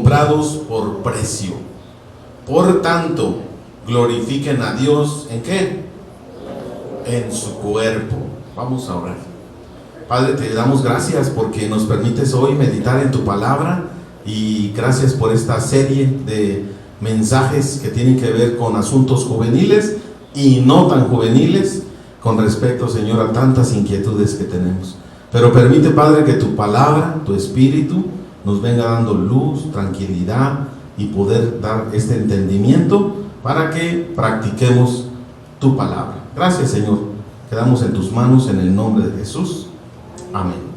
comprados por precio. Por tanto, glorifiquen a Dios, ¿en qué? En su cuerpo. Vamos a orar. Padre, te damos gracias porque nos permites hoy meditar en tu palabra, y gracias por esta serie de mensajes que tienen que ver con asuntos juveniles y no tan juveniles, con respecto, Señor, a tantas inquietudes que tenemos. Pero permite, Padre, que tu palabra, tu espíritu, nos venga dando luz, tranquilidad y poder dar este entendimiento para que practiquemos tu palabra. Gracias, Señor. Quedamos en tus manos en el nombre de Jesús. Amén.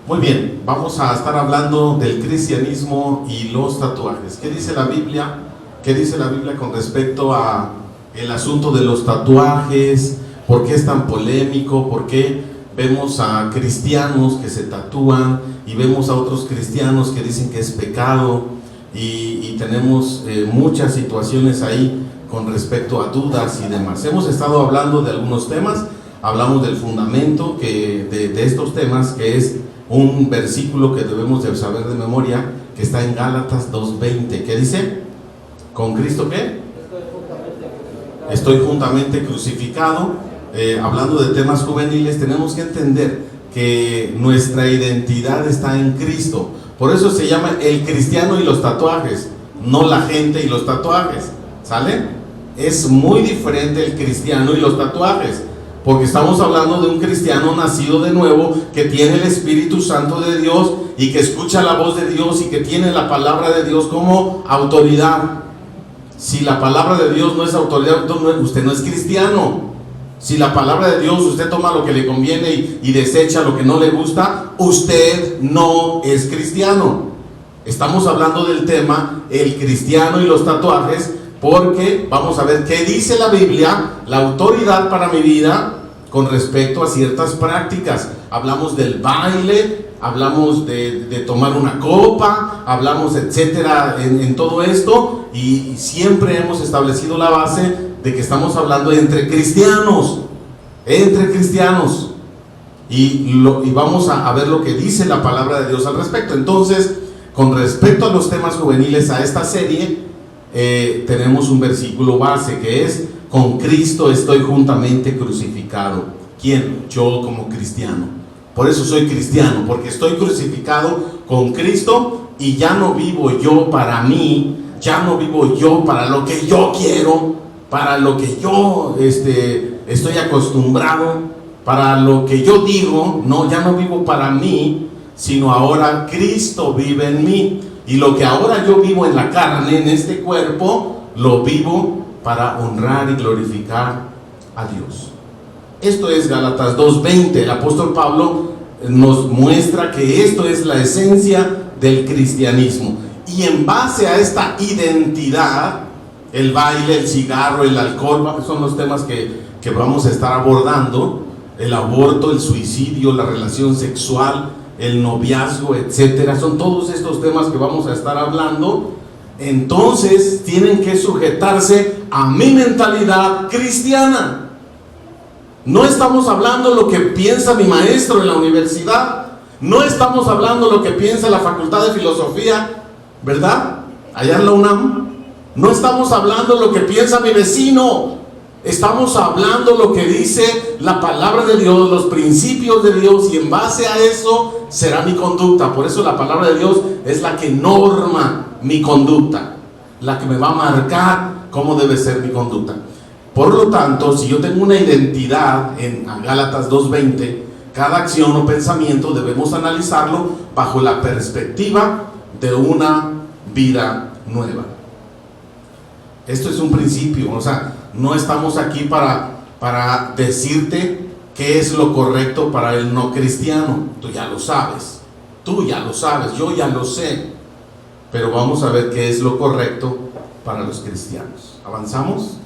Muy bien, vamos a estar hablando del cristianismo y los tatuajes. ¿Qué dice la Biblia? ¿Qué dice la Biblia con respecto a el asunto de los tatuajes? ¿Por qué es tan polémico? ¿Por qué vemos a cristianos que se tatúan y vemos a otros cristianos que dicen que es pecado? Y tenemos muchas situaciones ahí con respecto a dudas y demás. Hemos estado hablando de algunos temas. Hablamos del fundamento de estos temas, que es un versículo que debemos de saber de memoria, que está en Gálatas 2:20. ¿Qué dice? ¿Con Cristo qué? Estoy juntamente crucificado. Hablando de temas juveniles, tenemos que entender que nuestra identidad está en Cristo. Por eso se llama el cristiano y los tatuajes, no la gente y los tatuajes. ¿Sale? Es muy diferente el cristiano y los tatuajes, porque estamos hablando de un cristiano nacido de nuevo, que tiene el Espíritu Santo de Dios y que escucha la voz de Dios y que tiene la palabra de Dios como autoridad. Si la palabra de Dios no es autoridad, usted no es cristiano. Si la palabra de Dios, usted toma lo que le conviene y desecha lo que no le gusta, usted no es cristiano. Estamos hablando del tema, el cristiano y los tatuajes, porque vamos a ver qué dice la Biblia, la autoridad para mi vida con respecto a ciertas prácticas. Hablamos del baile, hablamos de tomar una copa, hablamos etcétera en todo esto, y siempre hemos establecido la base de que estamos hablando entre cristianos, y vamos a ver lo que dice la palabra de Dios al respecto. Entonces, con respecto a los temas juveniles, a esta serie, tenemos un versículo base que es: con Cristo estoy juntamente crucificado. ¿Quién? Yo como cristiano. Por eso soy cristiano, porque estoy crucificado con Cristo, y ya no vivo yo para mí, ya no vivo yo para lo que yo quiero, para lo que yo estoy acostumbrado, para lo que yo digo. No, ya no vivo para mí, sino ahora Cristo vive en mí. Y lo que ahora yo vivo en la carne, en este cuerpo, lo vivo para honrar y glorificar a Dios. Esto es Gálatas 2:20. El apóstol Pablo nos muestra que esto es la esencia del cristianismo. Y en base a esta identidad, el baile, el cigarro, el alcohol, son los temas que vamos a estar abordando. El aborto, el suicidio, la relación sexual, el noviazgo, etcétera, son todos estos temas que vamos a estar hablando. Entonces tienen que sujetarse a mi mentalidad cristiana. No estamos hablando lo que piensa mi maestro en la universidad, no estamos hablando lo que piensa la facultad de filosofía, ¿verdad? Allá en la UNAM. No estamos hablando lo que piensa mi vecino. Estamos hablando lo que dice la palabra de Dios, los principios de Dios, y en base a eso será mi conducta. Por eso la palabra de Dios es la que norma mi conducta, la que me va a marcar cómo debe ser mi conducta. Por lo tanto, si yo tengo una identidad en Gálatas 2:20, cada acción o pensamiento debemos analizarlo bajo la perspectiva de una vida nueva. Esto es un principio, o sea, no estamos aquí para decirte qué es lo correcto para el no cristiano. Tú ya lo sabes, yo ya lo sé, pero vamos a ver qué es lo correcto para los cristianos. ¿Avanzamos?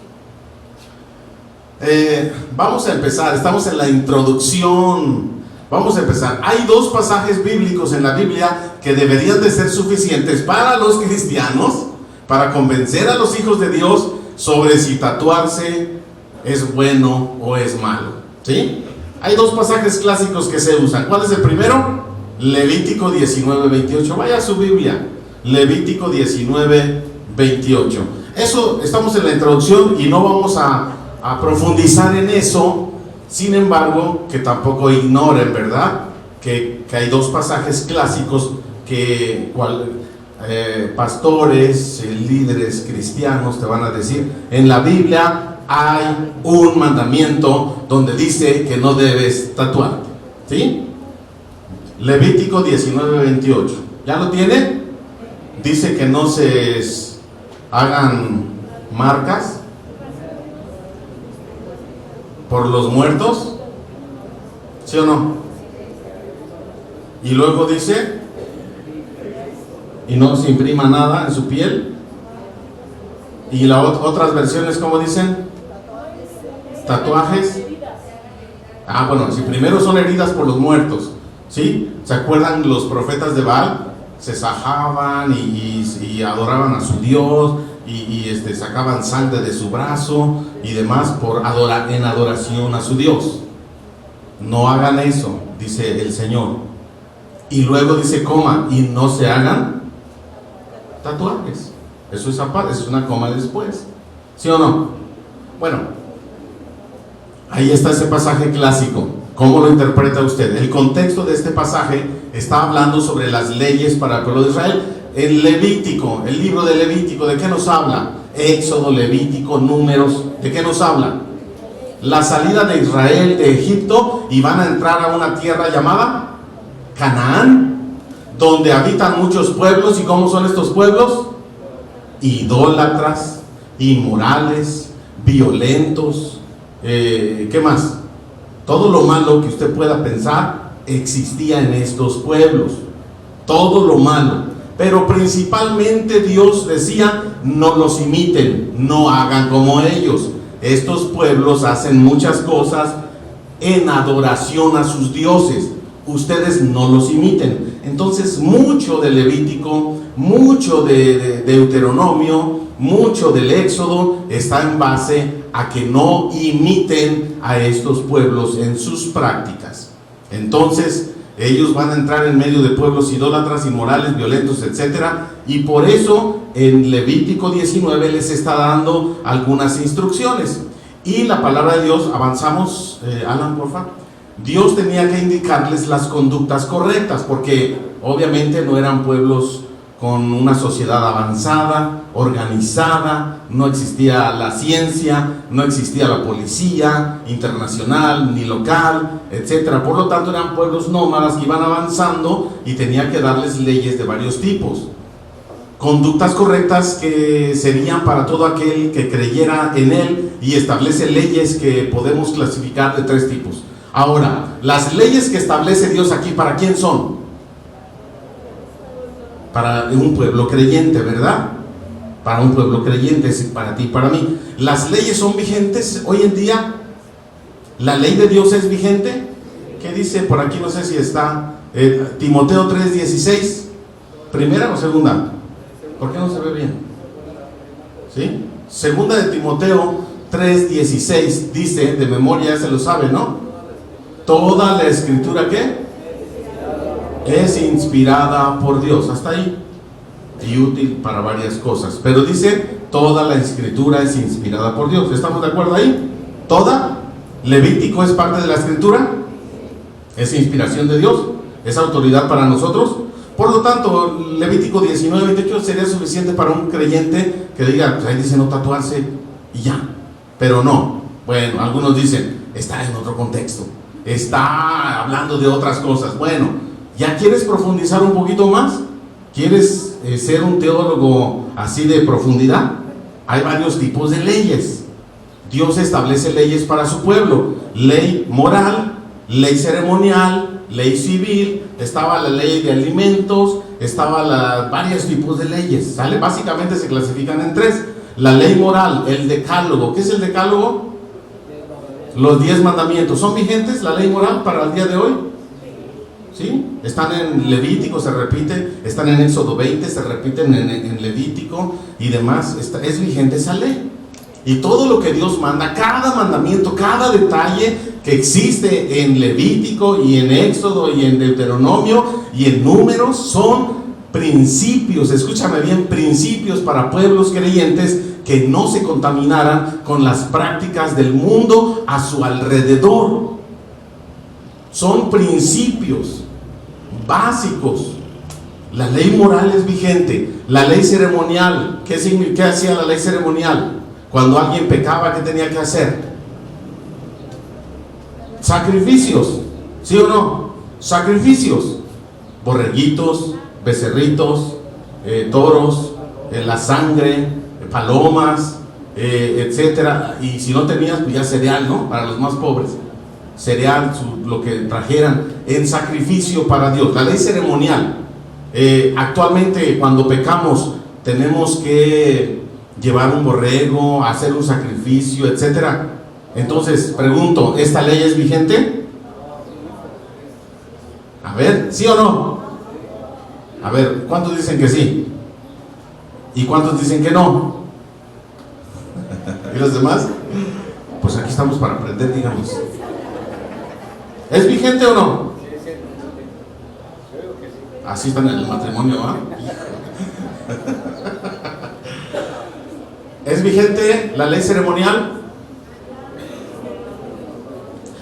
Vamos a empezar, estamos en la introducción. Vamos a empezar. Hay dos pasajes bíblicos en la Biblia que deberían de ser suficientes para los cristianos, para convencer a los hijos de Dios sobre si tatuarse es bueno o es malo. ¿Sí? Hay dos pasajes clásicos que se usan. ¿Cuál es el primero? Levítico 19:28. Vaya a su Biblia. Levítico 19, 28. Eso, estamos en la introducción y no vamos a profundizar en eso. Sin embargo, que tampoco ignoren, ¿verdad? Que hay dos pasajes clásicos que pastores, líderes cristianos te van a decir: en la Biblia hay un mandamiento donde dice que no debes tatuarte, ¿sí? Levítico 19, 28. ¿Ya lo tiene? Dice que no se hagan marcas por los muertos, ¿sí o no? Y luego dice, y no se imprima nada en su piel. Y las otras versiones, ¿cómo dicen? Tatuajes. Bueno, si primero son heridas por los muertos, ¿sí? ¿Se acuerdan los profetas de Baal? Se sajaban y adoraban a su Dios y sacaban sangre de su brazo y demás en adoración a su Dios. No hagan eso, dice el Señor. Y luego dice coma, y no se hagan tatuajes. Eso es aparte, es una coma después, ¿sí o no? Bueno, ahí está ese pasaje clásico. ¿Cómo lo interpreta usted? El contexto de este pasaje está hablando sobre las leyes para el pueblo de Israel. El Levítico, el libro de Levítico, ¿de qué nos habla? Éxodo, Levítico, Números, ¿de qué nos habla? La salida de Israel de Egipto, y van a entrar a una tierra llamada Canaán, donde habitan muchos pueblos. ¿Y cómo son estos pueblos? Idólatras, inmorales, violentos, ¿qué más? Todo lo malo que usted pueda pensar existía en estos pueblos, todo lo malo. Pero principalmente Dios decía: no los imiten, no hagan como ellos. Estos pueblos hacen muchas cosas en adoración a sus dioses, ustedes no los imiten. Entonces mucho de Levítico, mucho de Deuteronomio, mucho del Éxodo está en base a que no imiten a estos pueblos en sus prácticas. Entonces ellos van a entrar en medio de pueblos idólatras, inmorales, violentos, etcétera, y por eso en Levítico 19 les está dando algunas instrucciones. Y la palabra de Dios, avanzamos, Alan, por favor. Dios tenía que indicarles las conductas correctas, porque obviamente no eran pueblos con una sociedad avanzada, organizada, no existía la ciencia, no existía la policía internacional ni local, etcétera. Por lo tanto, eran pueblos nómadas que iban avanzando y tenía que darles leyes de varios tipos. Conductas correctas que serían para todo aquel que creyera en él, y establece leyes que podemos clasificar de 3 tipos. Ahora, las leyes que establece Dios aquí, ¿para quién son? Para un pueblo creyente, ¿verdad? Para un pueblo creyente, es para ti y para mí. Las leyes son vigentes hoy en día. ¿La ley de Dios es vigente? ¿Qué dice por aquí? No sé si está Timoteo 3:16. ¿Primera o segunda? ¿Por qué no se ve bien? ¿Sí? Segunda de Timoteo 3:16 dice, de memoria se lo sabe, ¿no? Toda la escritura, ¿qué? Es inspirada por Dios, hasta ahí, y útil para varias cosas. Pero dice, toda la escritura es inspirada por Dios. ¿Estamos de acuerdo ahí? ¿Toda? ¿Levítico es parte de la escritura? ¿Es inspiración de Dios? ¿Es autoridad para nosotros? Por lo tanto, Levítico 19, 28 sería suficiente para un creyente que diga, pues ahí dice no tatuarse y ya. Pero no. Bueno, algunos dicen, está en otro contexto, está hablando de otras cosas. Bueno, ¿ya quieres profundizar un poquito más? ¿Quieres ser un teólogo así de profundidad? Hay varios tipos de leyes. Dios establece leyes para su pueblo: ley moral, ley ceremonial, ley civil. Estaba la ley de alimentos, estaba varios tipos de leyes, ¿sale? Básicamente se clasifican en 3. La ley moral, el decálogo. ¿Qué es el decálogo? Los 10 mandamientos. ¿Son vigentes la ley moral para el día de hoy? ¿Sí? Están en Levítico, se repiten. Están en Éxodo 20, se repiten en Levítico y demás. Es vigente esa ley. Y todo lo que Dios manda, cada mandamiento, cada detalle que existe en Levítico y en Éxodo y en Deuteronomio y en Números, son principios, escúchame bien, principios para pueblos creyentes que no se contaminaran con las prácticas del mundo a su alrededor. Son principios básicos. La ley moral es vigente. La ley ceremonial, ¿qué hacía la ley ceremonial? Cuando alguien pecaba, ¿qué tenía que hacer? Sacrificios, ¿sí o no? Sacrificios, borreguitos, becerritos, toros, la sangre, palomas, etcétera. Y si no tenías, pues ya cereal, ¿no? Para los más pobres, cereal, lo que trajeran en sacrificio para Dios. La ley ceremonial. Actualmente, cuando pecamos, tenemos que llevar un borrego, hacer un sacrificio, etcétera. Entonces, pregunto, ¿esta ley es vigente? A ver, ¿sí o no? A ver, ¿cuántos dicen que sí? ¿Y cuántos dicen que no? ¿Y los demás? Pues aquí estamos para aprender, digamos. ¿Es vigente o no? Así está en el matrimonio, ¿ah? ¿Es vigente la ley ceremonial?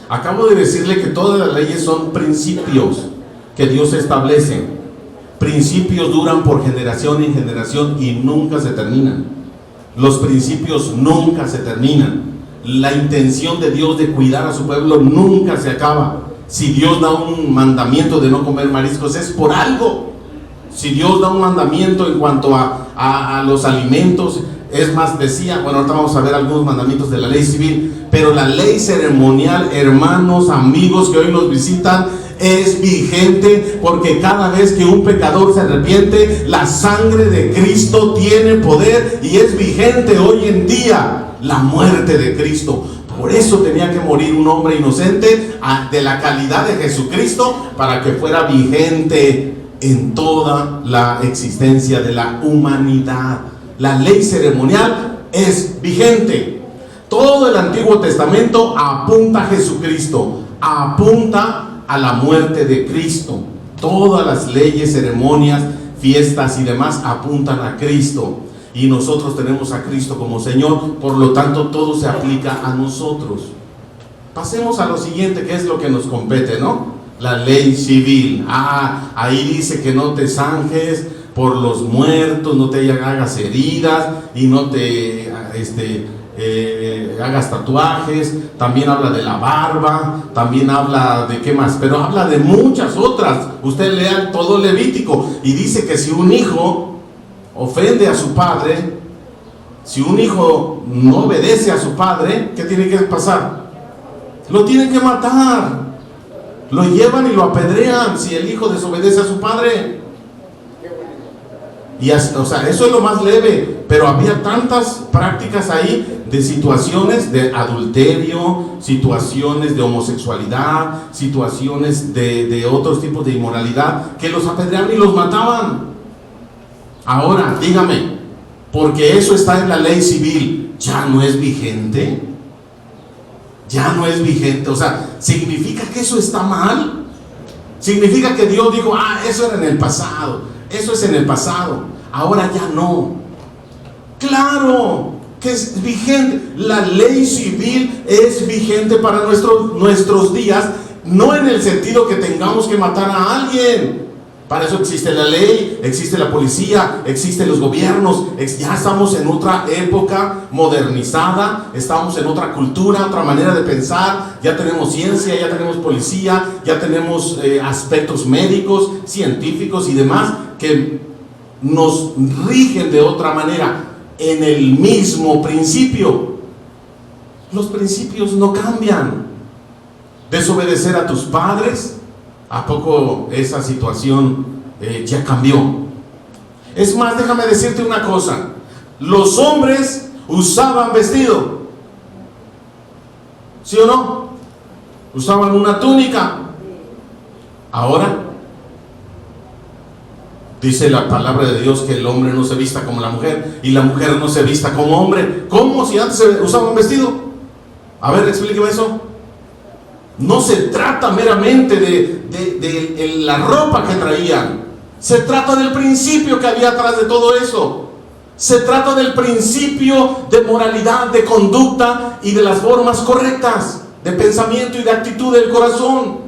Acabo de decirle que todas las leyes son principios que Dios establece. Principios duran por generación en generación y nunca se terminan. Los principios nunca se terminan. La intención de Dios de cuidar a su pueblo nunca se acaba. Si Dios da un mandamiento de no comer mariscos, es por algo. Si Dios da un mandamiento en cuanto a los alimentos, es más, decía, bueno, ahorita vamos a ver algunos mandamientos de la ley civil, pero la ley ceremonial, hermanos, amigos que hoy nos visitan, es vigente, porque cada vez que un pecador se arrepiente, la sangre de Cristo tiene poder y es vigente hoy en día la muerte de Cristo. Por eso tenía que morir un hombre inocente de la calidad de Jesucristo, para que fuera vigente en toda la existencia de la humanidad. La ley ceremonial es vigente. Todo el Antiguo Testamento apunta a Jesucristo, apunta a la muerte de Cristo. Todas las leyes, ceremonias, fiestas y demás apuntan a Cristo. Y nosotros tenemos a Cristo como Señor, por lo tanto todo se aplica a nosotros. Pasemos a lo siguiente, que es lo que nos compete, ¿no? La ley civil. Ahí dice que no te zanjes por los muertos, no te hagas heridas y no te hagas tatuajes. También habla de la barba, también habla de qué más, pero habla de muchas otras. Usted lea todo Levítico y dice que si un hijo ofende a su padre, si un hijo no obedece a su padre, ¿qué tiene que pasar? Lo tienen que matar. Lo llevan y lo apedrean si el hijo desobedece a su padre. Y o sea, eso es lo más leve, pero había tantas prácticas ahí de situaciones de adulterio, situaciones de homosexualidad, situaciones de otros tipos de inmoralidad, que los apedreaban y los mataban. Ahora, dígame, porque eso está en la ley civil, ¿ya no es vigente? Ya no es vigente. O sea, ¿significa que eso está mal? ¿Significa que Dios dijo, eso era en el pasado, eso es en el pasado, ahora ya no? Claro que es vigente. La ley civil es vigente para nuestros días, no en el sentido que tengamos que matar a alguien. Para eso existe la ley, existe la policía, existen los gobiernos. Ya estamos en otra época modernizada, estamos en otra cultura, otra manera de pensar. Ya tenemos ciencia, ya tenemos policía, ya tenemos aspectos médicos, científicos y demás que nos rigen de otra manera en el mismo principio. Los principios no cambian. Desobedecer a tus padres, ¿a poco esa situación ya cambió? Es más, déjame decirte una cosa. Los hombres usaban vestido, ¿sí o no? Usaban una túnica. Ahora dice la palabra de Dios que el hombre no se vista como la mujer y la mujer no se vista como hombre. ¿Cómo si antes se usaba un vestido? A ver, explíqueme eso. No se trata meramente de la ropa que traían, Se trata del principio que había atrás de todo eso. Se trata del principio de moralidad, de conducta y de las formas correctas de pensamiento y de actitud del corazón.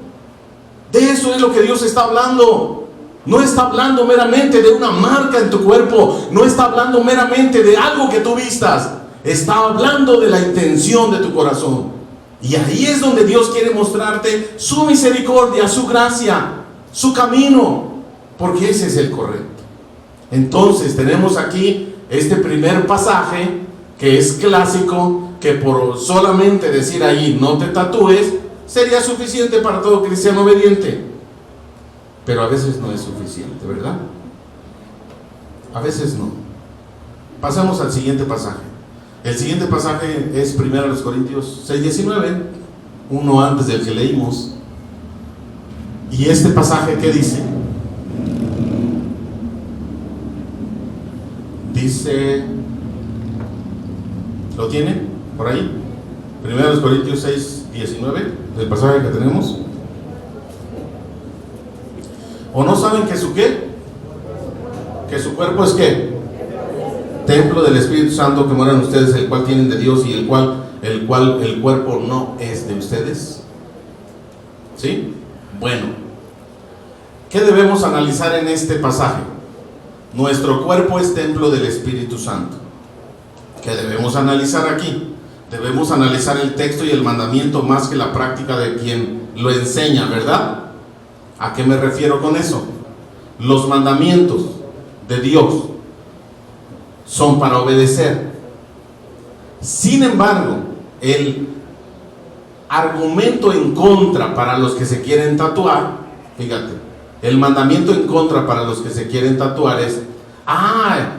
De eso es lo que Dios está hablando. No está hablando meramente de una marca en tu cuerpo. No está hablando meramente de algo que tú vistas. Está hablando de la intención de tu corazón. Y ahí es donde Dios quiere mostrarte su misericordia, su gracia, su camino, porque ese es el correcto. Entonces tenemos aquí este primer pasaje que es clásico, que por solamente decir ahí no te tatúes sería suficiente para todo cristiano obediente. Pero a veces no es suficiente, ¿verdad? A veces no. Pasamos al siguiente pasaje. El siguiente pasaje es 1 Corintios 6:19, uno antes del que leímos. Y este pasaje, ¿qué dice? Dice, ¿lo tiene por ahí? 1 Corintios 6:19, el pasaje que tenemos. ¿O no saben que su qué? Que su cuerpo es ¿qué? Templo del Espíritu Santo que mora en ustedes, el cual tienen de Dios y el cual el cuerpo no es de ustedes. ¿Sí? Bueno, ¿qué debemos analizar en este pasaje? Nuestro cuerpo es templo del Espíritu Santo. ¿Qué debemos analizar aquí? Debemos analizar el texto y el mandamiento más que la práctica de quien lo enseña, ¿verdad? ¿A qué me refiero con eso? Los mandamientos de Dios son para obedecer. Sin embargo, el argumento en contra para los que se quieren tatuar, fíjate, el mandamiento en contra para los que se quieren tatuar es,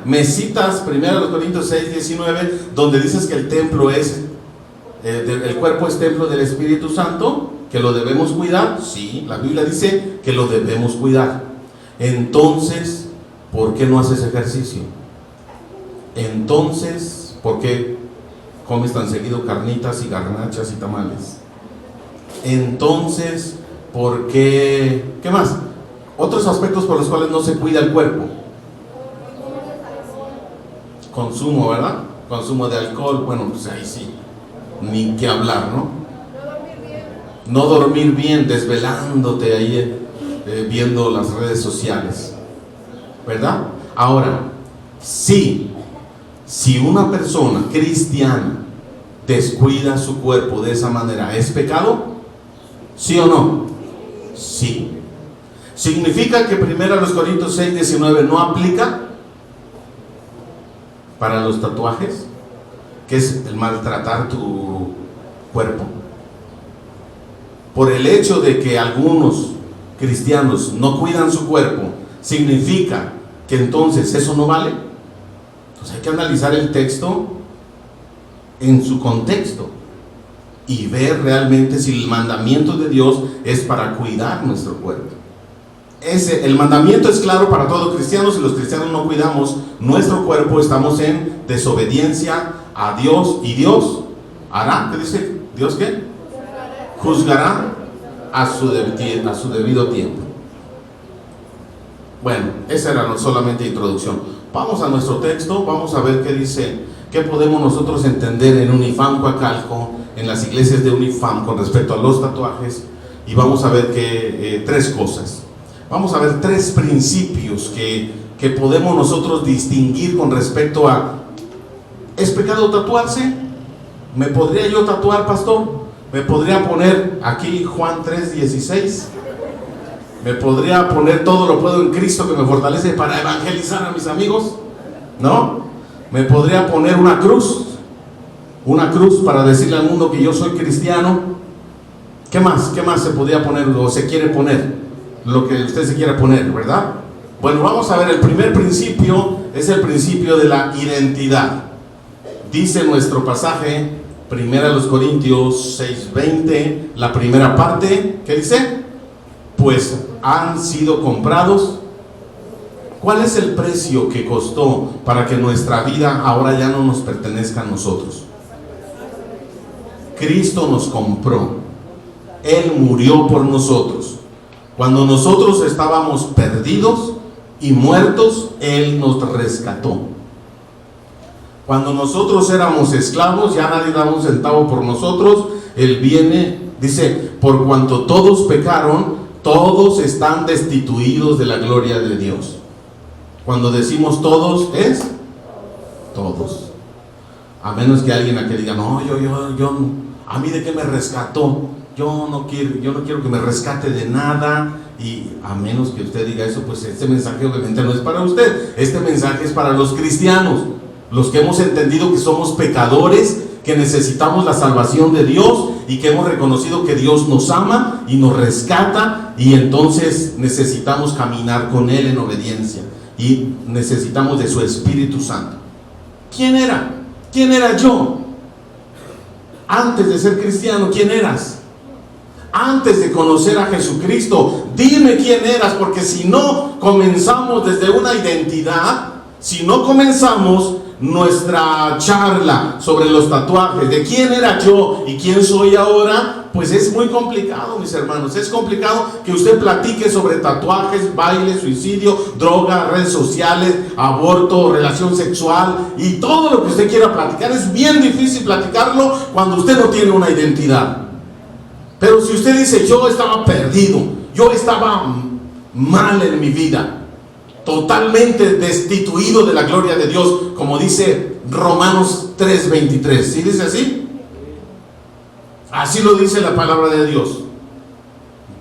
me citas 1 Corintios 6:19, donde dices que el templo es, el cuerpo es templo del Espíritu Santo, que lo debemos cuidar. Sí, la Biblia dice que lo debemos cuidar. Entonces, ¿por qué no haces ejercicio? Entonces, ¿por qué comes tan seguido carnitas y garnachas y tamales? Entonces, ¿por qué? ¿Qué más? Otros aspectos por los cuales no se cuida el cuerpo. Consumo, ¿verdad? Consumo de alcohol, bueno, pues ahí sí, ni qué hablar, ¿no? No dormir bien, desvelándote ahí viendo las redes sociales, ¿verdad? Ahora, si una persona cristiana descuida su cuerpo de esa manera, ¿es pecado? ¿Sí o no? Sí. ¿Significa que 1 Corintios 6:19 no aplica para los tatuajes? Que es el maltratar tu cuerpo. Por el hecho de que algunos cristianos no cuidan su cuerpo, ¿significa que entonces eso no vale? Entonces hay que analizar el texto en su contexto y ver realmente si el mandamiento de Dios es para cuidar nuestro cuerpo. El mandamiento es claro para todo cristiano. Si los cristianos no cuidamos nuestro cuerpo, estamos en desobediencia a Dios, y Dios hará, ¿qué dice? ¿Dios qué? Juzgará a su debido tiempo. Bueno, esa era solamente introducción. Vamos a nuestro texto, vamos a ver qué dice, qué podemos nosotros entender en Unifam Coacalco, en las iglesias de Unifam con respecto a los tatuajes, y vamos a ver tres cosas. Vamos a ver tres principios que podemos nosotros distinguir con respecto a, ¿es pecado tatuarse? ¿Me podría yo tatuar, pastor? ¿Me podría poner aquí Juan 3:16? ¿Me podría poner todo lo puedo en Cristo que me fortalece para evangelizar a mis amigos? ¿No? ¿Me podría poner una cruz? Una cruz para decirle al mundo que yo soy cristiano. ¿Qué más? ¿Qué más se podría poner o se quiere poner? Lo que usted se quiera poner, ¿verdad? Bueno, vamos a ver, el primer principio es el principio de la identidad. Dice nuestro pasaje, 1 Corintios 6:20, la primera parte, ¿qué dice? Pues han sido comprados. ¿Cuál es el precio que costó para que nuestra vida ahora ya no nos pertenezca a nosotros? Cristo nos compró. Él murió por nosotros. Cuando nosotros estábamos perdidos, y muertos, Él nos rescató. Cuando nosotros éramos esclavos, ya nadie daba un centavo por nosotros. Él viene, dice, por cuanto todos pecaron, todos están destituidos de la gloria de Dios. Cuando decimos todos, es todos. A menos que alguien aquí diga, no, yo, a mí de qué me rescató, yo no quiero que me rescate de nada. Y a menos que usted diga eso, pues este mensaje obviamente no es para usted. Este mensaje es para los cristianos, los que hemos entendido que somos pecadores, que necesitamos la salvación de Dios y que hemos reconocido que Dios nos ama y nos rescata, y entonces necesitamos caminar con Él en obediencia y necesitamos de su Espíritu Santo. ¿Quién era? ¿Quién era yo? Antes de ser cristiano, ¿quién eras? Antes de conocer a Jesucristo, dime quién eras, porque si no comenzamos desde una identidad, si no comenzamos nuestra charla sobre los tatuajes, de quién era yo y quién soy ahora, pues es muy complicado, mis hermanos. Es complicado que usted platique sobre tatuajes, baile, suicidio, droga, redes sociales, aborto, relación sexual y todo lo que usted quiera platicar. Es bien difícil platicarlo cuando usted no tiene una identidad. Pero si usted dice, yo estaba perdido, yo estaba mal en mi vida, totalmente destituido de la gloria de Dios, como dice Romanos 3:23. ¿Sí dice así? Así lo dice la palabra de Dios.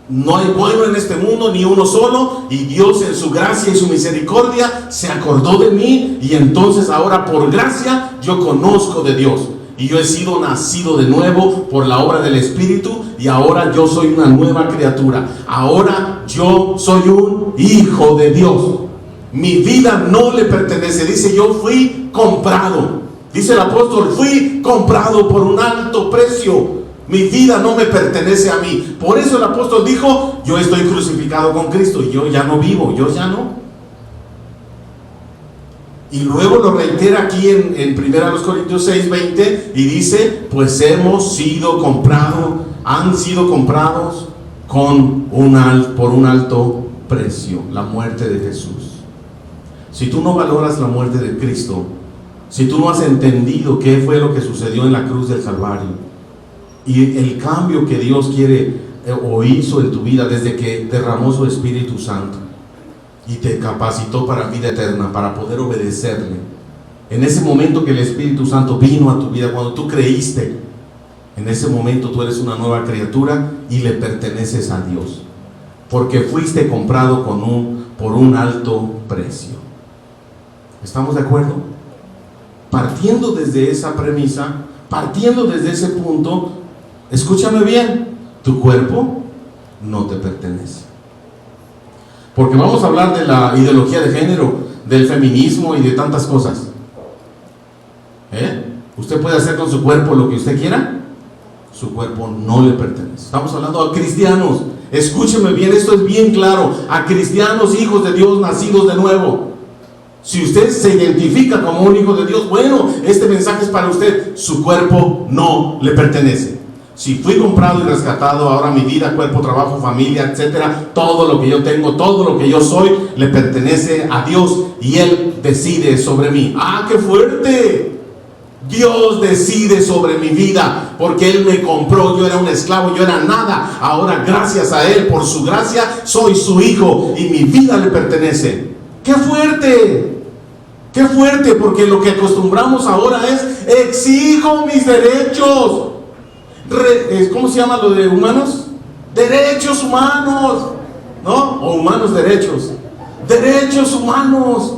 No hay bueno en este mundo, ni uno solo, y Dios en su gracia y su misericordia se acordó de mí, y entonces ahora por gracia yo conozco de Dios. Y yo he sido nacido de nuevo por la obra del Espíritu, y ahora yo soy una nueva criatura. Ahora yo soy un hijo de Dios. Mi vida no le pertenece. Dice, yo fui comprado. Dice el apóstol, fui comprado por un alto precio. Mi vida no me pertenece a mí. Por eso el apóstol dijo, yo estoy crucificado con Cristo. Y yo ya no vivo, yo ya no. Y luego lo reitera aquí en 1 Corintios 6:20 y dice, pues hemos sido comprados, han sido comprados por un alto precio, la muerte de Jesús. Si tú no valoras la muerte de Cristo, si tú no has entendido qué fue lo que sucedió en la cruz del Calvario y el cambio que Dios quiere o hizo en tu vida desde que derramó su Espíritu Santo y te capacitó para vida eterna, para poder obedecerle. En ese momento que el Espíritu Santo vino a tu vida, cuando tú creíste, en ese momento tú eres una nueva criatura y le perteneces a Dios, porque fuiste comprado por un alto precio. ¿Estamos de acuerdo? Partiendo desde esa premisa, partiendo desde ese punto, escúchame bien, tu cuerpo no te pertenece. Porque vamos a hablar de la ideología de género, del feminismo y de tantas cosas. ¿Usted puede hacer con su cuerpo lo que usted quiera? Su cuerpo no le pertenece. Estamos hablando a cristianos. Escúcheme bien, esto es bien claro. A cristianos, hijos de Dios, nacidos de nuevo. Si usted se identifica como un hijo de Dios, bueno, este mensaje es para usted. Su cuerpo no le pertenece. Si fui comprado y rescatado, ahora mi vida, cuerpo, trabajo, familia, etcétera, todo lo que yo tengo, todo lo que yo soy, le pertenece a Dios y Él decide sobre mí. ¡Ah, qué fuerte! Dios decide sobre mi vida porque Él me compró. Yo era un esclavo, yo era nada. Ahora, gracias a Él, por su gracia, soy su hijo y mi vida le pertenece. ¡Qué fuerte! ¡Qué fuerte! Porque lo que acostumbramos ahora es, exijo mis derechos. ¿Cómo se llama lo de humanos? Derechos humanos, ¿no? O humanos derechos. Derechos humanos.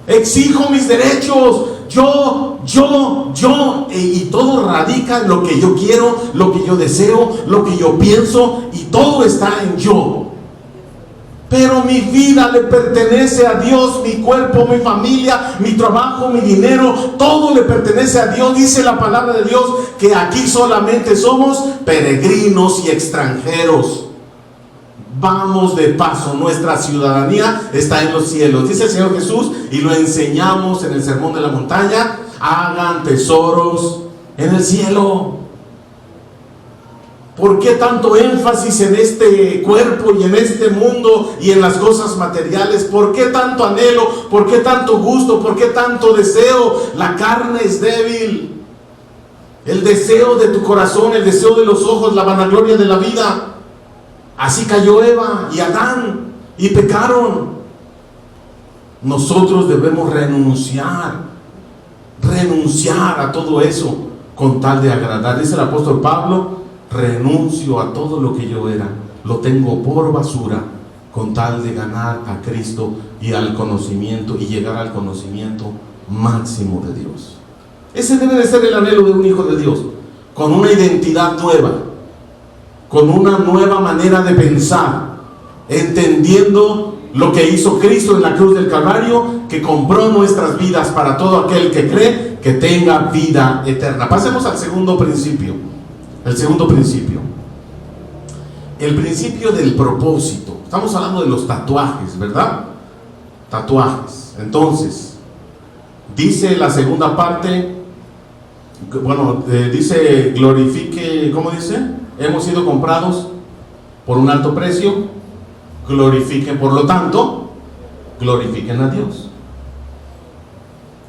Exijo mis derechos. Yo. Y todo radica en lo que yo quiero, lo que yo deseo, lo que yo pienso, y todo está en yo. Pero mi vida le pertenece a Dios, mi cuerpo, mi familia, mi trabajo, mi dinero, todo le pertenece a Dios. Dice la palabra de Dios que aquí solamente somos peregrinos y extranjeros. Vamos de paso, nuestra ciudadanía está en los cielos. Dice el Señor Jesús, y lo enseñamos en el Sermón de la Montaña, hagan tesoros en el cielo. ¿Por qué tanto énfasis en este cuerpo y en este mundo y en las cosas materiales? ¿Por qué tanto anhelo? ¿Por qué tanto gusto? ¿Por qué tanto deseo? La carne es débil. El deseo de tu corazón, el deseo de los ojos, la vanagloria de la vida. Así cayó Eva y Adán y pecaron. Nosotros debemos renunciar a todo eso con tal de agradar. Dice el apóstol Pablo: renuncio a todo lo que yo era, lo tengo por basura con tal de ganar a Cristo y al conocimiento, y llegar al conocimiento máximo de Dios. Ese debe de ser el anhelo de un hijo de Dios, con una identidad nueva, con una nueva manera de pensar, entendiendo lo que hizo Cristo en la cruz del Calvario, que compró nuestras vidas para todo aquel que cree, que tenga vida eterna. Pasemos al segundo principio. El segundo principio, el principio del propósito. Estamos hablando de los tatuajes, ¿verdad? Tatuajes. Entonces, dice la segunda parte, dice: glorifique, ¿cómo dice? Hemos sido comprados por un alto precio, glorifiquen, por lo tanto, glorifiquen a Dios.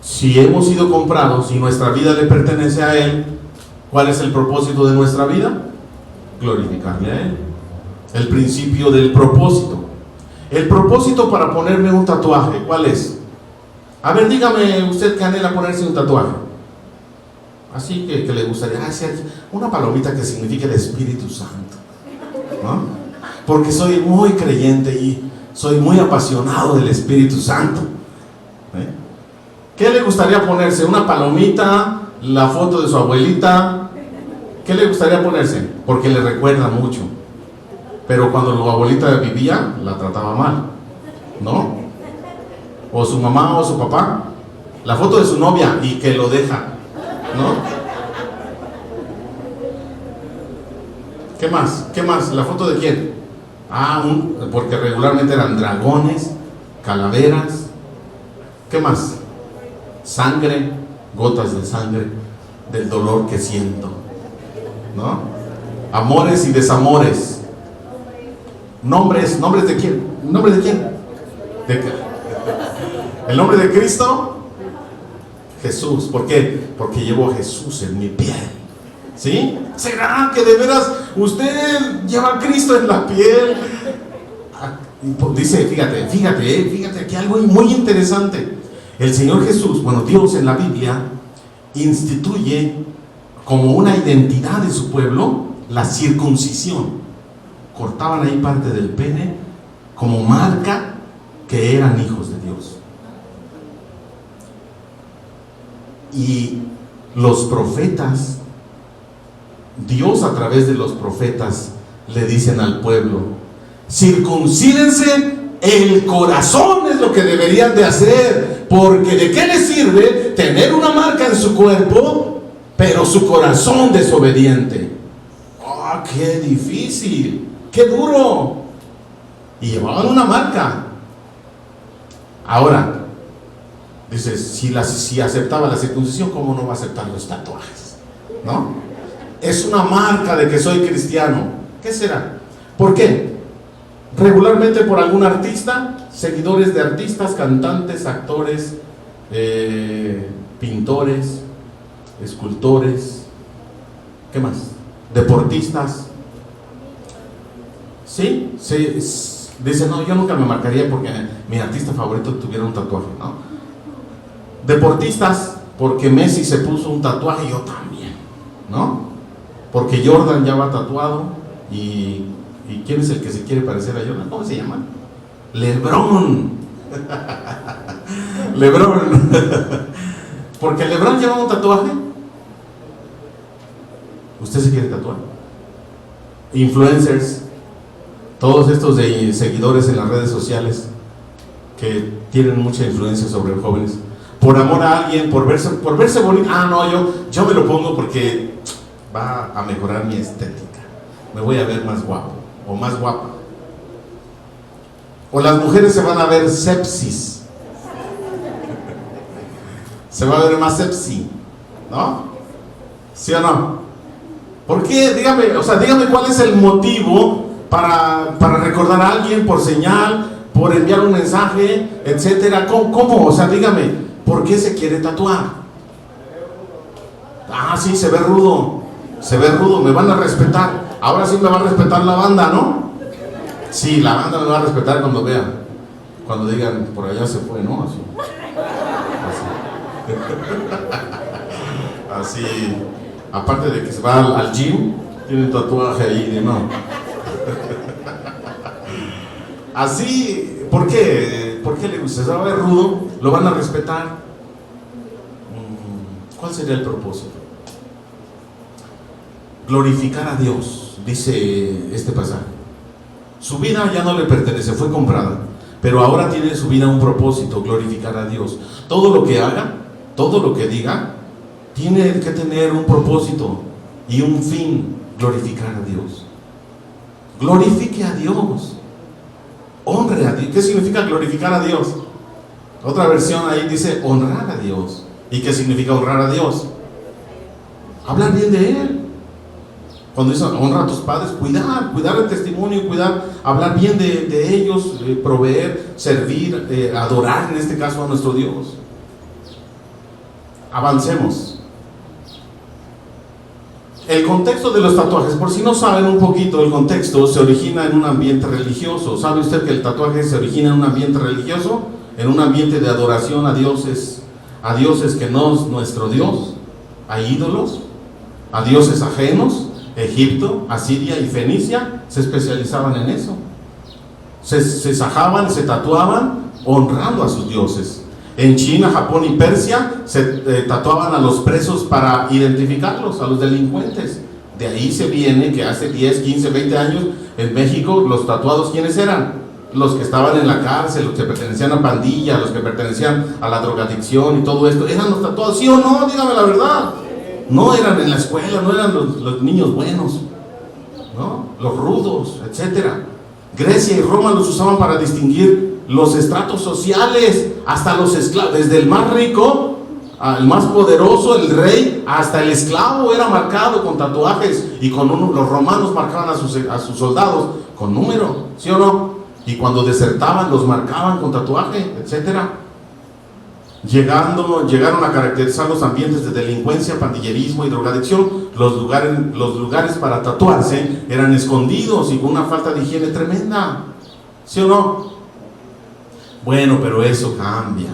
Si hemos sido comprados y nuestra vida le pertenece a Él, ¿cuál es el propósito de nuestra vida? Glorificarle a Él. El principio del propósito. El propósito para ponerme un tatuaje, ¿cuál es? A ver, dígame usted que anhela ponerse un tatuaje. Así que le gustaría hacer una palomita que signifique el Espíritu Santo, ¿no? Porque soy muy creyente y soy muy apasionado del Espíritu Santo. ¿Qué le gustaría ponerse? ¿Una palomita? ¿La foto de su abuelita? ¿Qué le gustaría ponerse? Porque le recuerda mucho. Pero cuando su abuelita vivía, la trataba mal, ¿no? O su mamá o su papá. La foto de su novia y que lo deja, ¿no? ¿Qué más? ¿Qué más? ¿La foto de quién? Porque regularmente eran dragones, calaveras. ¿Qué más? Sangre, gotas de sangre, del dolor que siento, ¿no? Amores y desamores. Nombres de quién. ¿Nombre de quién? ¿El nombre de Cristo? Jesús. ¿Por qué? Porque llevo a Jesús en mi piel. ¿Sí? ¿Será que de veras usted lleva a Cristo en la piel? Dice, fíjate aquí algo muy interesante. El Señor Jesús, Dios en la Biblia instituye como una identidad de su pueblo la circuncisión. Cortaban ahí parte del pene como marca que eran hijos de Dios. Y los profetas, Dios a través de los profetas le dicen al pueblo: circuncídense el corazón, es lo que deberían de hacer, porque ¿de qué les sirve tener una marca en su cuerpo, pero su corazón desobediente? ¡Oh, qué difícil! ¡Qué duro! Y llevaban una marca. Ahora, dice, si aceptaba la circuncisión, ¿cómo no va a aceptar los tatuajes? ¿No? Es una marca de que soy cristiano. ¿Qué será? ¿Por qué? Regularmente por algún artista, seguidores de artistas, cantantes, actores, pintores, escultores, ¿qué más? Deportistas. ¿Sí? Dice, no, yo nunca me marcaría porque mi artista favorito tuviera un tatuaje, ¿no? Deportistas, porque Messi se puso un tatuaje, yo también, ¿no? Porque Jordan ya va tatuado. ¿Y quién es el que se quiere parecer a Jordan? ¿Cómo se llama? LeBron. LeBron. Porque LeBron lleva un tatuaje. ¿Usted se quiere tatuar? Influencers, todos estos de seguidores en las redes sociales que tienen mucha influencia sobre los jóvenes, por amor a alguien, por verse bonito. No, yo me lo pongo porque va a mejorar mi estética, me voy a ver más guapo o más guapa. O las mujeres se van a ver sepsis, se va a ver más sepsi, ¿no? ¿Sí o no? ¿Por qué? Dígame, o sea, dígame cuál es el motivo para recordar a alguien por señal, por enviar un mensaje, etcétera. ¿Cómo? O sea, dígame, ¿por qué se quiere tatuar? Ah, sí, se ve rudo, me van a respetar. Ahora sí me va a respetar la banda, ¿no? Sí, la banda me va a respetar cuando vean, cuando digan, por allá se fue, ¿no? Así, aparte de que se va al gym, tiene un tatuaje ahí de no. Así, ¿por qué? ¿Por qué le gusta? Se va a ver rudo, lo van a respetar. ¿Cuál sería el propósito? Glorificar a Dios, dice este pasaje. Su vida ya no le pertenece, fue comprada, pero ahora tiene su vida un propósito, glorificar a Dios. Todo lo que haga, todo lo que diga, tiene que tener un propósito y un fin, glorificar a Dios. Glorifique a Dios, honre a Dios. ¿Qué significa glorificar a Dios? Otra versión ahí dice honrar a Dios. ¿Y qué significa honrar a Dios? Hablar bien de Él. Cuando dice honra a tus padres, cuidar el testimonio, hablar bien de ellos, proveer, servir, adorar en este caso a nuestro Dios. Avancemos. El contexto de los tatuajes, por si no saben un poquito, el contexto se origina en un ambiente religioso. ¿Sabe usted que el tatuaje se origina en un ambiente religioso? En un ambiente de adoración a dioses que no es nuestro Dios, a ídolos, a dioses ajenos. Egipto, Asiria y Fenicia se especializaban en eso. Se sajaban, se tatuaban honrando a sus dioses. En China, Japón y Persia se tatuaban a los presos para identificarlos, a los delincuentes. De ahí se viene que hace 10, 15, 20 años en México los tatuados, ¿quiénes eran? Los que estaban en la cárcel, los que pertenecían a pandillas, los que pertenecían a la drogadicción y todo esto. ¿Eran los tatuados? ¿Sí o no? Dígame la verdad. No eran en la escuela, no eran los niños buenos, ¿no? Los rudos, etcétera. Grecia y Roma los usaban para distinguir los estratos sociales, hasta los esclavos, desde el más rico al más poderoso, el rey, hasta el esclavo era marcado con tatuajes. Y los romanos marcaban a sus soldados con número, ¿sí o no? Y cuando desertaban los marcaban con tatuaje, etcétera. Llegaron a caracterizar los ambientes de delincuencia, pandillerismo y drogadicción. Los lugares para tatuarse eran escondidos y con una falta de higiene tremenda, ¿sí o no? Bueno, pero eso cambia.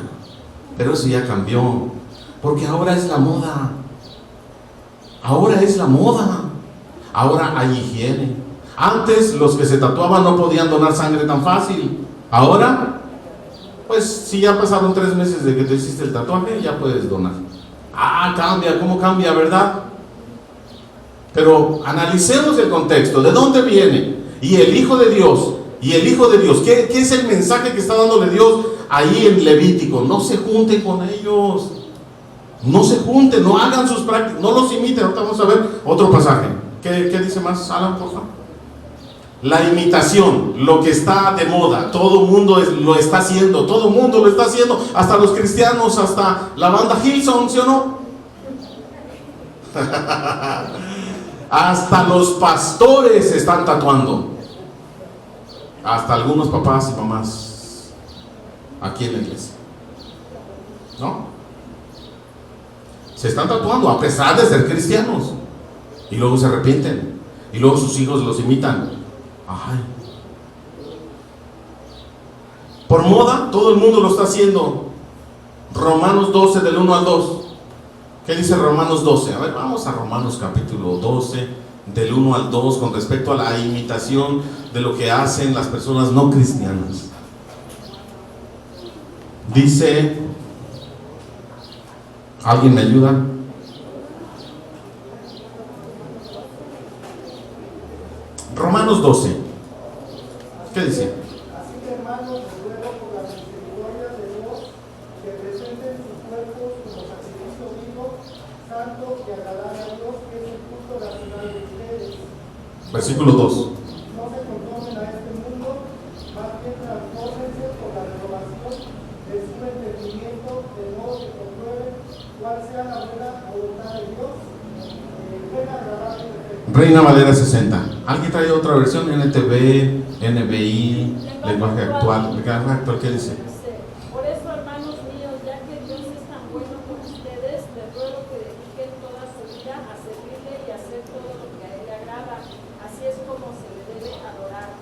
Pero eso ya cambió, porque ahora es la moda. Ahora es la moda. Ahora hay higiene. Antes los que se tatuaban no podían donar sangre tan fácil. Ahora, pues si ya pasaron 3 meses de que te hiciste el tatuaje, ya puedes donar. Cambia, ¿cómo cambia, verdad? Pero analicemos el contexto, ¿de dónde viene? Y el Hijo de Dios, ¿qué es el mensaje que está dándole Dios ahí en Levítico? No se junten con ellos, no se junten, no hagan sus prácticas, no los imiten. Ahorita vamos a ver otro pasaje. ¿Qué dice más, Alan, por favor? La imitación, lo que está de moda, todo el mundo lo está haciendo, hasta los cristianos, hasta la banda Hillsong, ¿sí o no? Hasta los pastores se están tatuando, hasta algunos papás y mamás aquí en la iglesia, ¿no? Se están tatuando a pesar de ser cristianos, y luego se arrepienten, y luego sus hijos los imitan. Por moda, todo el mundo lo está haciendo. Romanos 12 del 1 al 2. ¿Qué dice Romanos 12? A ver, vamos a Romanos capítulo 12 del 1 al 2 con respecto a la imitación de lo que hacen las personas no cristianas. Dice, ¿alguien me ayuda? Romanos 12. ¿Qué dice? Así que, hermanos, os ruego por la misericordia de Dios que presenten sus cuerpos como sacrificio vivo, santo y agradable a Dios, que es el culto racional de ustedes. Versículo 2. No se conformen a este mundo, más bien transfórmense por la renovación de su entendimiento, de modo que comprueben cuál sea la buena voluntad de Dios, buena, agradable y perfecta. Reina Valera 60. ¿Alguien trae otra versión? NTV, NBI, lenguaje actual. ¿Lenguaje actual qué dice? Por eso, hermanos míos, ya que Dios es tan bueno con ustedes, les ruego que dediquen toda su vida a servirle y a hacer todo lo que a Él le agrada. Así es como se le debe adorar.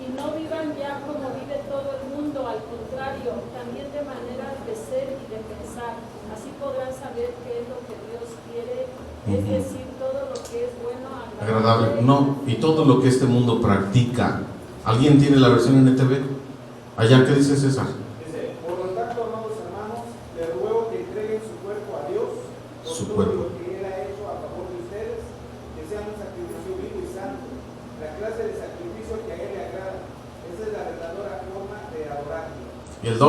Y no vivan ya como vive todo el mundo, al contrario, también de maneras de ser y de pensar. Así podrán saber qué es lo que Dios quiere, es decir, todo lo que es bueno, agradable. No, y todo lo que este mundo practica. ¿Alguien tiene la versión NTV? Allá, ¿qué dice César? Dice, por lo tanto, amados hermanos, les ruego que entreguen su cuerpo a Dios, por Su todo cuerpo. lo que Él ha hecho a favor de ustedes, que sea un sacrificio vivo y santo, la clase de sacrificio que a Él le agrada. Esa es la verdadera forma de adorarlo. ¿Y el 2?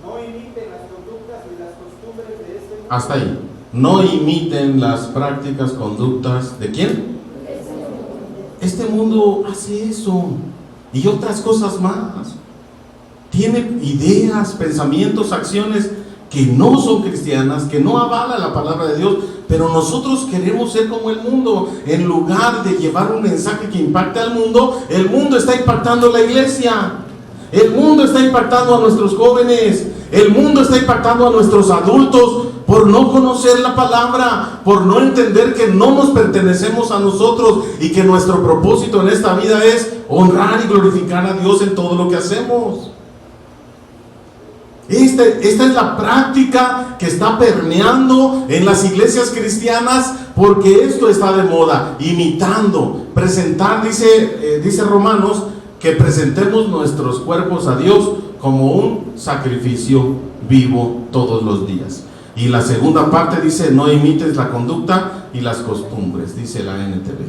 No imiten las conductas ni las costumbres de este mundo. Hasta ahí. No imiten las prácticas, conductas. ¿De quién? Este mundo hace eso. Y otras cosas más. Tiene ideas, pensamientos, acciones que no son cristianas, que no avala la palabra de Dios, pero nosotros queremos ser como el mundo. En lugar de llevar un mensaje que impacte al mundo, el mundo está impactando la iglesia. El mundo está impactando a nuestros jóvenes. El mundo está impactando a nuestros adultos por no conocer la palabra, por no entender que no nos pertenecemos a nosotros y que nuestro propósito en esta vida es honrar y glorificar a Dios en todo lo que hacemos. Esta es la práctica que está permeando en las iglesias cristianas, porque esto está de moda, imitando, presentar, dice Romanos, que presentemos nuestros cuerpos a Dios como un sacrificio vivo todos los días. Y la segunda parte dice, no imites la conducta y las costumbres, dice la NTV,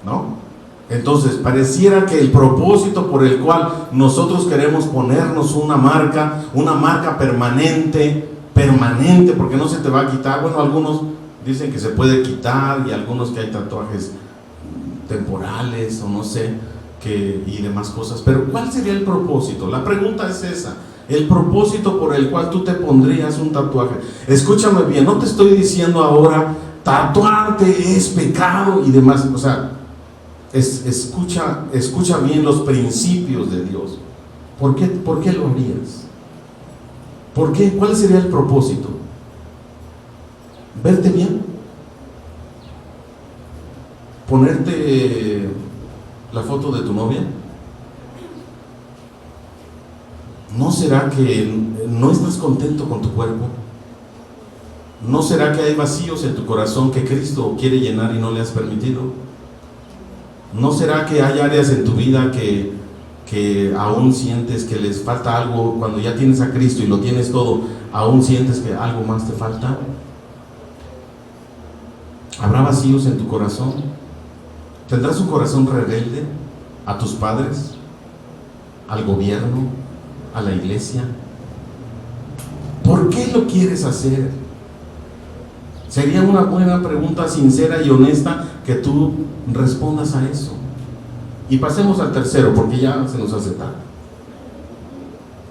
¿no? Entonces, pareciera que el propósito por el cual nosotros queremos ponernos una marca permanente, porque no se te va a quitar. Bueno, algunos dicen que se puede quitar y algunos que hay tatuajes temporales o no sé, y demás cosas. Pero ¿cuál sería el propósito? La pregunta es esa. El propósito por el cual tú te pondrías un tatuaje. Escúchame bien, no te estoy diciendo ahora tatuarte es pecado y demás. O sea, escucha bien los principios de Dios. ¿Por qué lo harías? ¿Por qué? ¿Cuál sería el propósito? ¿Verte bien? ¿Ponerte la foto de tu novia? ¿No será que no estás contento con tu cuerpo? ¿No será que hay vacíos en tu corazón que Cristo quiere llenar y no le has permitido? ¿No será que hay áreas en tu vida que aún sientes que les falta algo? Cuando ya tienes a Cristo y lo tienes todo, ¿aún sientes que algo más te falta? ¿Habrá vacíos en tu corazón? ¿Tendrás un corazón rebelde a tus padres, al gobierno, a la iglesia? ¿Por qué lo quieres hacer? Sería una buena pregunta sincera y honesta que tú respondas a eso. Y pasemos al tercero, porque ya se nos hace tarde.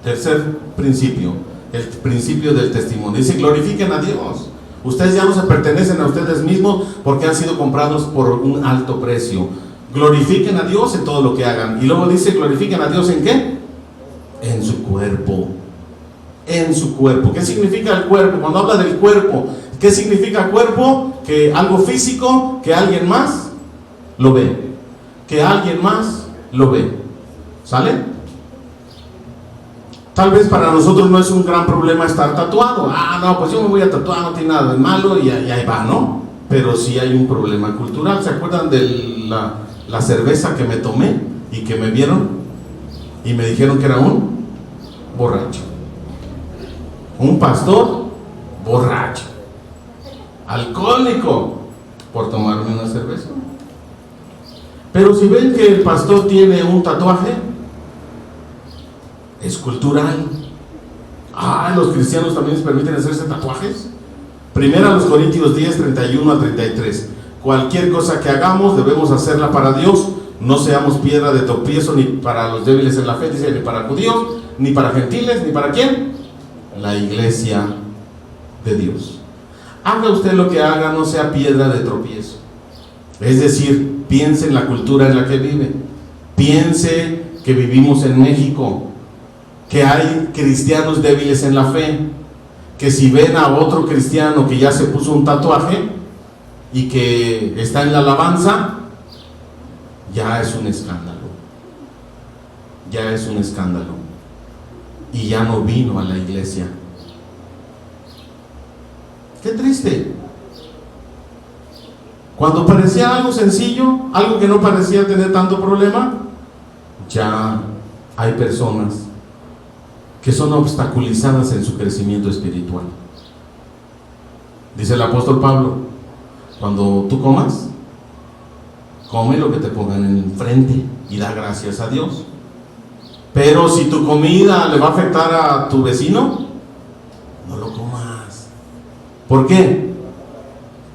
Tercer principio, el principio del testimonio. Dice, glorifiquen a Dios. Ustedes ya no se pertenecen a ustedes mismos porque han sido comprados por un alto precio. Glorifiquen a Dios en todo lo que hagan. Y luego dice, glorifiquen a Dios ¿en qué? En su cuerpo. En su cuerpo. ¿Qué significa el cuerpo? Cuando habla del cuerpo, ¿qué significa cuerpo? Que algo físico, que alguien más lo ve. Que alguien más lo ve. ¿Sale? Tal vez para nosotros no es un gran problema estar tatuado. No, pues yo me voy a tatuar, no tiene nada de malo y ahí va, ¿no? Pero sí hay un problema cultural. ¿Se acuerdan de la cerveza que me tomé y que me vieron y me dijeron que era un borracho? Un pastor borracho, alcohólico, por tomarme una cerveza. Pero si ven que el pastor tiene un tatuaje, es cultural. Los cristianos también se permiten hacerse tatuajes. Primera los Corintios 10, 31 a 33. Cualquier cosa que hagamos debemos hacerla para Dios. No seamos piedra de tropiezo ni para los débiles en la fe, dice, ni para judíos, ni para gentiles, ni para ¿quién? La iglesia de Dios. Haga usted lo que haga, no sea piedra de tropiezo. Es decir, piense en la cultura en la que vive. Piense que vivimos en México, que hay cristianos débiles en la fe, que si ven a otro cristiano que ya se puso un tatuaje y que está en la alabanza, ya es un escándalo. Ya es un escándalo. Y ya no vino a la iglesia. Qué triste. Cuando parecía algo sencillo, algo que no parecía tener tanto problema, ya hay personas que son obstaculizadas en su crecimiento espiritual. Dice el apóstol Pablo: cuando tú comas, come lo que te pongan enfrente y da gracias a Dios. Pero si tu comida le va a afectar a tu vecino, no lo comas. ¿Por qué?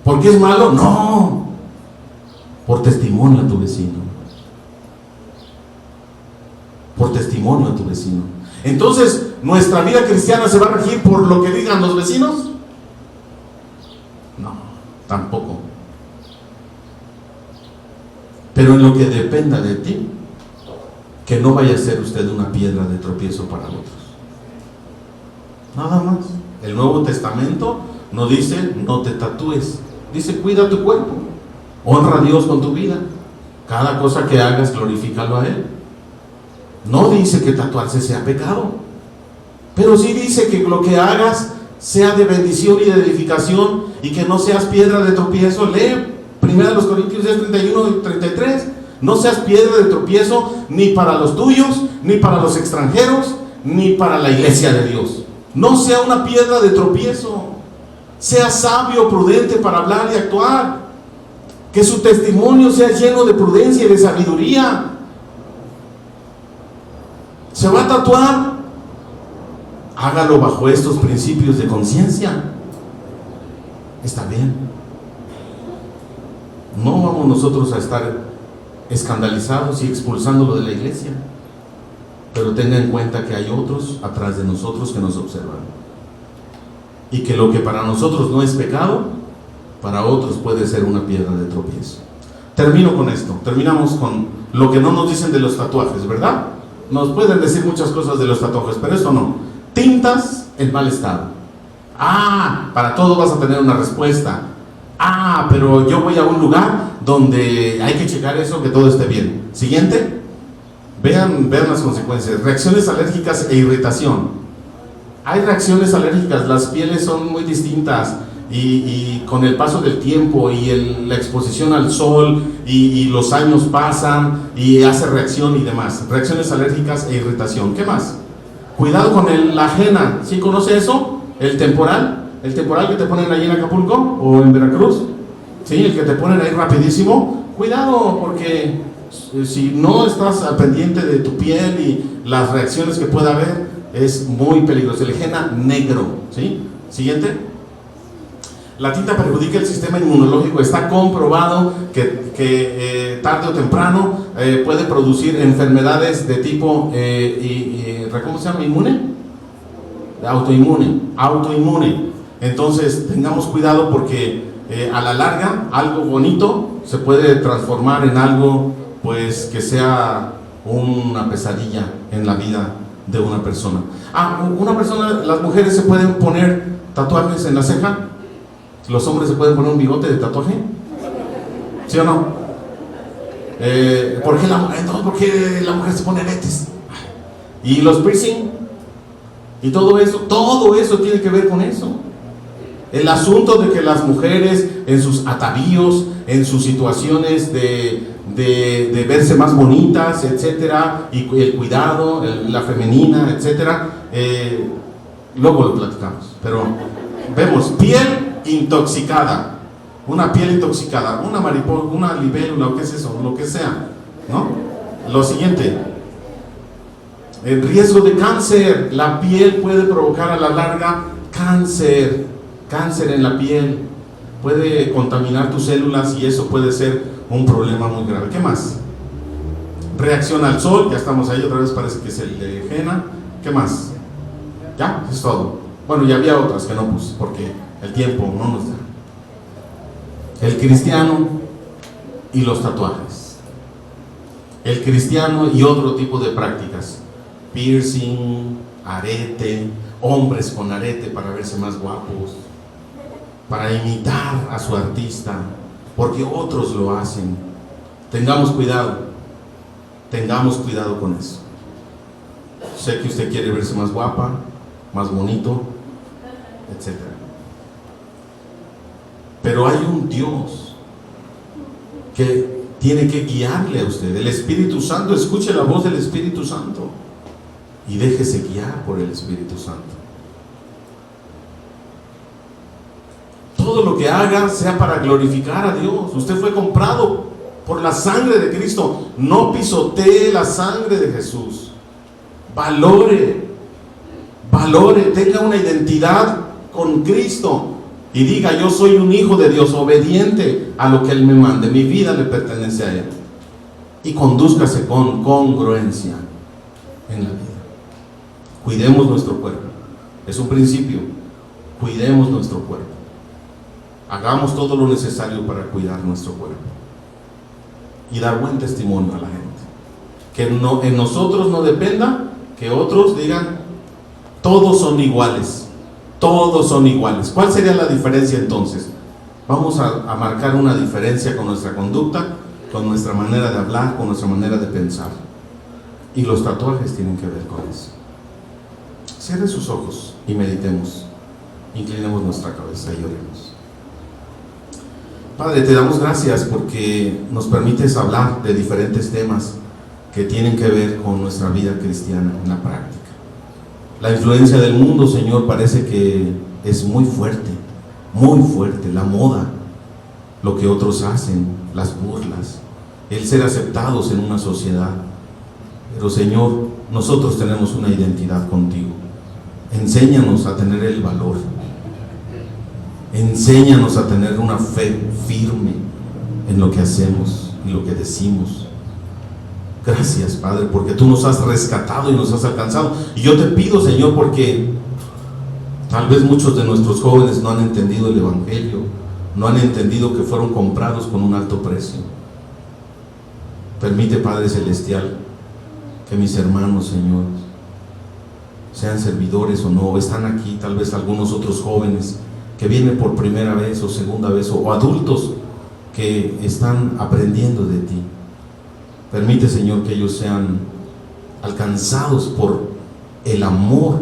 ¿Porque es malo? No, por testimonio a tu vecino. Por testimonio a tu vecino. Entonces, ¿nuestra vida cristiana se va a regir por lo que digan los vecinos? No, tampoco. Pero en lo que dependa de ti, que no vaya a ser usted una piedra de tropiezo para otros. Nada más. El Nuevo Testamento no dice no te tatúes, dice cuida tu cuerpo, honra a Dios con tu vida, cada cosa que hagas glorifícalo a Él. No dice que tatuarse sea pecado, pero sí dice que lo que hagas sea de bendición y de edificación, y que no seas piedra de tropiezo. Lee 1 Corintios 10:31 y 33. No seas piedra de tropiezo ni para los tuyos, ni para los extranjeros, ni para la iglesia de Dios. No sea una piedra de tropiezo. Sea sabio, prudente para hablar y actuar. Que su testimonio sea lleno de prudencia y de sabiduría. ¿Se va a tatuar? Hágalo bajo estos principios de conciencia. Está bien. No vamos nosotros a estar escandalizados y expulsándolo de la iglesia, pero tenga en cuenta que hay otros atrás de nosotros que nos observan, y que lo que para nosotros no es pecado, para otros puede ser una piedra de tropiezo. Termino con esto. Terminamos con lo que no nos dicen de los tatuajes, ¿verdad? Nos pueden decir muchas cosas de los tatuajes, pero esto no. Tintas en mal estado. Para todo vas a tener una respuesta. Pero yo voy a un lugar donde hay que checar eso, que todo esté bien. Siguiente. Vean las consecuencias. Reacciones alérgicas e irritación. Hay reacciones alérgicas, las pieles son muy distintas, y con el paso del tiempo y la exposición al sol y los años pasan y hace reacción y demás. Reacciones alérgicas e irritación. ¿Qué más? Cuidado con la ajena. ¿Sí conoce eso? El temporal que te ponen ahí en Acapulco o en Veracruz. Sí, el que te ponen ahí rapidísimo. Cuidado, porque si no estás al pendiente de tu piel y las reacciones que pueda haber, es muy peligroso. El ajena negro. ¿Sí? Siguiente. La tinta perjudica el sistema inmunológico. Está comprobado que tarde o temprano puede producir enfermedades de tipo ¿cómo se llama? Autoinmune. Entonces tengamos cuidado, porque a la larga algo bonito se puede transformar en algo pues que sea una pesadilla en la vida de una persona. Las mujeres se pueden poner tatuajes en la ceja. ¿Los hombres se pueden poner un bigote de tatuaje? ¿Sí o no? ¿Por qué la mujer se pone aretes? ¿Y los piercing? Y todo eso tiene que ver con eso. El asunto de que las mujeres en sus atavíos, en sus situaciones de verse más bonitas, etcétera, y el cuidado, la femenina, etcétera, luego lo platicamos. Pero vemos piel intoxicada, una piel intoxicada, una mariposa, una libélula, ¿qué es eso? Lo que sea, ¿no? Lo siguiente, el riesgo de cáncer. La piel puede provocar a la larga cáncer en la piel, puede contaminar tus células y eso puede ser un problema muy grave. ¿Qué más? Reacción al sol, ya estamos ahí otra vez, parece que es el de henna. ¿Qué más? Ya, es todo. Bueno, y había otras que no puse porque el tiempo no nos da. El cristiano y los tatuajes. El cristiano y otro tipo de prácticas, piercing, arete, hombres con arete para verse más guapos, para imitar a su artista, porque otros lo hacen. Tengamos cuidado con eso. Sé que usted quiere verse más guapa, más bonito, etc. Pero hay un Dios que tiene que guiarle a usted. El Espíritu Santo, escuche la voz del Espíritu Santo y déjese guiar por el Espíritu Santo. Todo lo que haga sea para glorificar a Dios. Usted fue comprado por la sangre de Cristo. No pisotee la sangre de Jesús. Valore, tenga una identidad con Cristo y diga: yo soy un hijo de Dios, obediente a lo que Él me mande. Mi vida le pertenece a Él. Y condúzcase con congruencia en la vida. Cuidemos nuestro cuerpo. Es un principio. Cuidemos nuestro cuerpo. Hagamos todo lo necesario para cuidar nuestro cuerpo y dar buen testimonio a la gente. Que en nosotros no dependa que otros digan: todos son iguales. Todos son iguales. ¿Cuál sería la diferencia entonces? Vamos a marcar una diferencia con nuestra conducta, con nuestra manera de hablar, con nuestra manera de pensar. Y los tatuajes tienen que ver con eso. Cierre sus ojos y meditemos. Inclinemos nuestra cabeza y oremos. Padre, te damos gracias porque nos permites hablar de diferentes temas que tienen que ver con nuestra vida cristiana en la práctica. La influencia del mundo, Señor, parece que es muy fuerte, la moda, lo que otros hacen, las burlas, el ser aceptados en una sociedad. Pero, Señor, nosotros tenemos una identidad contigo. Enséñanos a tener el valor. Enséñanos a tener una fe firme en lo que hacemos y lo que decimos. Gracias, Padre, porque tú nos has rescatado y nos has alcanzado. Y yo te pido, Señor, porque tal vez muchos de nuestros jóvenes no han entendido el Evangelio, no han entendido que fueron comprados con un alto precio. Permite, Padre Celestial, que mis hermanos, Señor, sean servidores o no, están aquí tal vez algunos otros jóvenes que vienen por primera vez o segunda vez, o adultos que están aprendiendo de ti. Permite, Señor, que ellos sean alcanzados por el amor,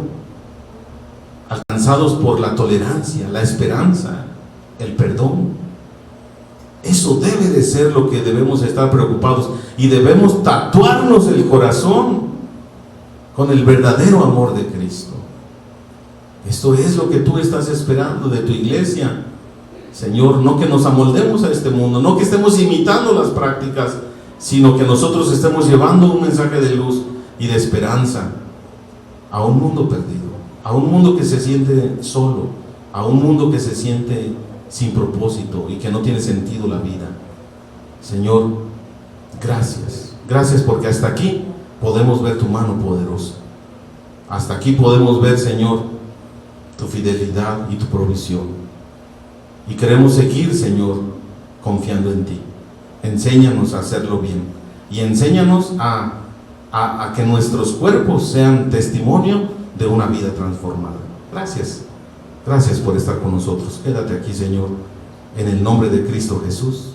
alcanzados por la tolerancia, la esperanza, el perdón. Eso debe de ser lo que debemos estar preocupados, y debemos tatuarnos el corazón con el verdadero amor de Cristo. Esto es lo que tú estás esperando de tu iglesia, Señor. No que nos amoldemos a este mundo, no que estemos imitando las prácticas, sino que nosotros estemos llevando un mensaje de luz y de esperanza a un mundo perdido, a un mundo que se siente solo, a un mundo que se siente sin propósito y que no tiene sentido la vida. Señor, gracias porque hasta aquí podemos ver tu mano poderosa. Hasta aquí podemos ver, Señor, tu fidelidad y tu provisión, y queremos seguir, Señor, confiando en ti. Enséñanos a hacerlo bien, y enséñanos a que nuestros cuerpos sean testimonio de una vida transformada. Gracias por estar con nosotros. Quédate aquí, Señor, en el nombre de Cristo Jesús.